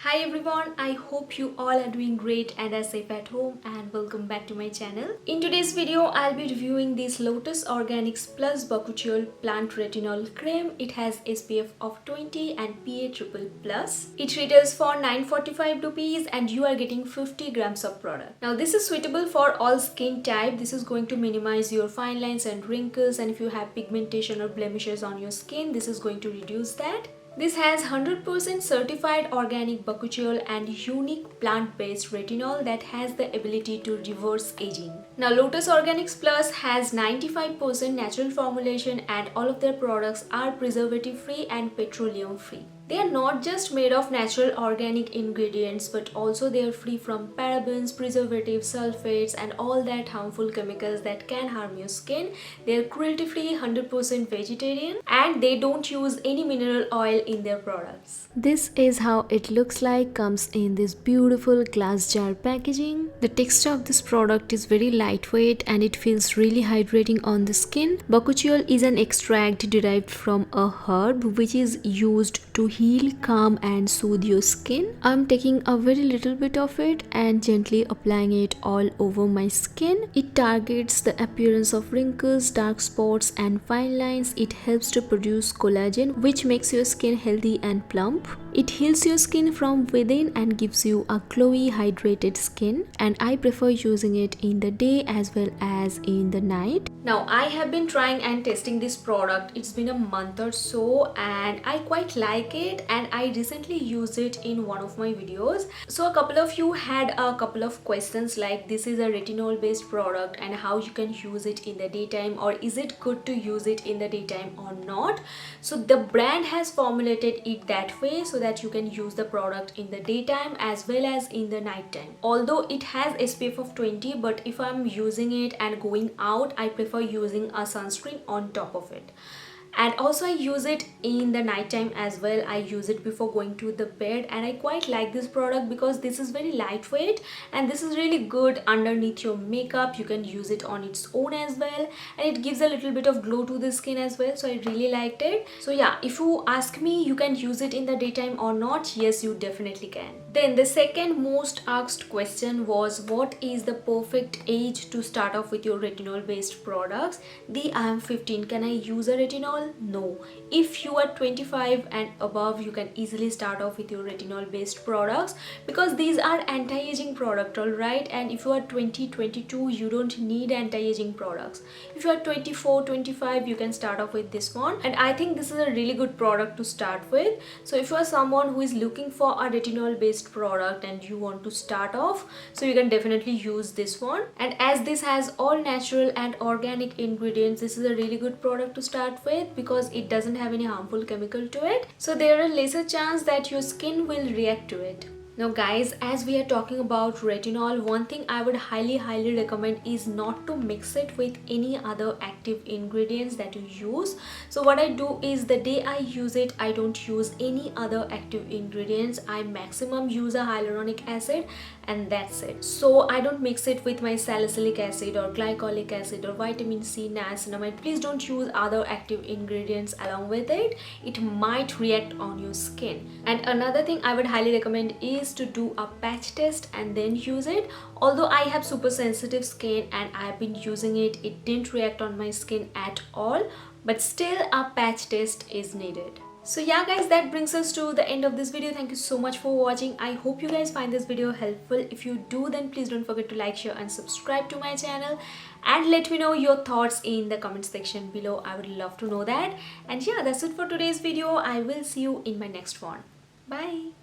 Hi everyone, I hope you all are doing great and are safe at home, and welcome back to my channel. In today's video, I'll be reviewing this Lotus Organics Plus Bakuchiol Plant Retinol Creme. It has SPF of 20 and PA+++. It retails for 945 rupees and you are getting 50 grams of product. Now this is suitable for all skin type. This is going to minimize your fine lines and wrinkles, and if you have pigmentation or blemishes on your skin, this is going to reduce that. This has 100% certified organic bakuchiol and unique plant-based retinol that has the ability to reverse aging. Now Lotus Organics Plus has 95% natural formulation and all of their products are preservative free and petroleum free. They are not just made of natural organic ingredients, but also they are free from parabens, preservatives, sulfates and all that harmful chemicals that can harm your skin. They are cruelty free, 100% vegetarian, and they don't use any mineral oil in their products. This is how it looks like. Comes in this beautiful glass jar packaging. The texture of this product is very lightweight and it feels really hydrating on the skin. Bakuchiol is an extract derived from a herb which is used to heal, calm and soothe your skin. I'm taking a very little bit of it and gently applying it all over my skin. It targets the appearance of wrinkles, dark spots and fine lines. It helps to produce collagen, which makes your skin healthy and plump. It heals your skin from within and gives you a glowy, hydrated skin, and I prefer using it in the day as well as in the night. Now I have been trying and testing this product. It's been a month or so and I quite like it, and I recently used it in one of my videos. So a couple of you had a couple of questions like, this is a retinol based product and how you can use it in the daytime, or is it good to use it in the daytime or not. So the brand has formulated it that way so that you can use the product in the daytime as well as in the night time. Although it has SPF of 20, but if I'm using it and going out, I prefer using a sunscreen on top of it. And also I use it in the night time as well. I use it before going to the bed, and I quite like this product because this is very lightweight and this is really good underneath your makeup. You can use it on its own as well, and it gives a little bit of glow to the skin as well, so I really liked it. So yeah, if you ask me, you can use it in the daytime or not, yes, you definitely can. Then the second most asked question was, what is the perfect age to start off with your retinol based products? I am 15, can I use a retinol? No. If you are 25 and above, you can easily start off with your retinol based products because these are anti-aging product, all right? And if you are 20, 22, you don't need anti-aging products. If you are 24, 25, you can start off with this one, and I think this is a really good product to start with. So if you are someone who is looking for a retinol based product and you want to start off, so you can definitely use this one. And as this has all natural and organic ingredients, this is a really good product to start with because it doesn't have any harmful chemical to it, so there are lesser chance that your skin will react to it. Now guys, as we are talking about retinol, one thing I would highly recommend is not to mix it with any other active ingredients that you use. So what I do is, the day I use it, I don't use any other active ingredients. I maximum use a hyaluronic acid and that's it. So I don't mix it with my salicylic acid or glycolic acid or vitamin C, niacinamide. Please don't use other active ingredients along with it. It might react on your skin. And another thing I would highly recommend is to do a patch test and then use it. Although I have super sensitive skin and I have been using it, it didn't react on my skin at all, but still a patch test is needed. So yeah guys, that brings us to the end of this video. Thank you so much for watching. I hope you guys find this video helpful. If you do, then please don't forget to like, share and subscribe to my channel, and let me know your thoughts in the comment section below. I would love to know that. And yeah, that's it for today's video. I will see you in my next one. Bye.